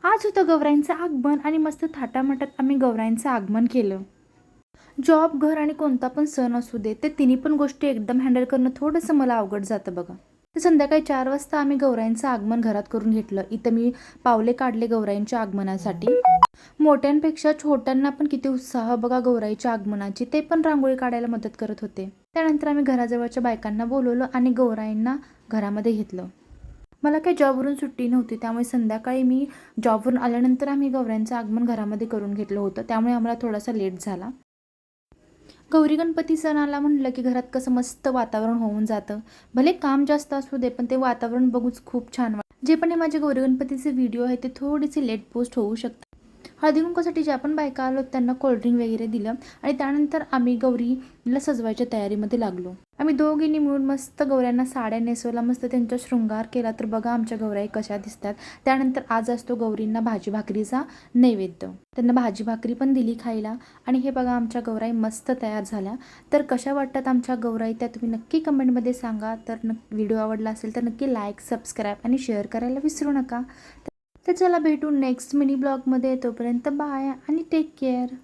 आज होतं गौराईंचं आगमन आणि मस्त थाटामाटात आम्ही गौराईंचं आगमन केलं. जॉब, घर आणि कोणता पण सण असू दे, ते तिन्ही पण गोष्टी एकदम हँडल करणं थोडंसं मला अवघड जातं बघा. तर संध्याकाळी 4 वाजता आम्ही गौराईंचं आगमन घरात करून घेतलं. इथं मी पावले काढले गौराईंच्या आगमनासाठी. मोठ्यांपेक्षा छोट्यांना पण किती उत्साह बघा गौराईच्या आगमनाची. ते पण रांगोळी काढायला मदत करत होते. त्यानंतर आम्ही घराजवळच्या बायकांना बोलवलं आणि गौराईंना घरामध्ये घेतलं. मला काही जॉबवरून सुट्टी नव्हती, त्यामुळे संध्याकाळी मी जॉबवरून आल्यानंतर आम्ही गौऱ्यांचं आगमन घरामध्ये करून घेतलं होतं. त्यामुळे आम्हाला थोडासा लेट झाला. गौरी गणपती सण आला म्हटलं की घरात कसं मस्त वातावरण होऊन जातं. भले काम जास्त असू दे, पण ते वातावरण बघूच खूप छान वाटतं. जे पण हे माझे गौरी गणपतीचे व्हिडिओ आहे ते थोडेसे लेट पोस्ट होऊ शकतात. हळदी कुंकवासाठी ज्या पण बायका आलो त्यांना कोल्ड्रिंक वगैरे दिलं आणि त्यानंतर आम्ही गौरीला सजवायच्या तयारीमध्ये लागलो. आम्ही दोघींनी मिळून मस्त गौऱ्यांना साड्या नेसवला, मस्त त्यांचा शृंगार केला. तर बघा आमच्या गौराई कशा दिसतात. त्यानंतर आज असतो गौरींना भाजी भाकरीचा नैवेद्य. त्यांना भाजी भाकरी पण दिली खायला. आणि हे बघा आमच्या गौराई मस्त तयार झाल्या. तर कशा वाटतात आमच्या गौराई त्या तुम्ही नक्की कमेंटमध्ये सांगा. तर व्हिडिओ आवडला असेल तर नक्की लाईक, सबस्क्राईब आणि शेअर करायला विसरू नका. तर चला भेटू नेक्स्ट मिनी ब्लॉगमध्ये. तोपर्यंत बाय आणि टेक केअर.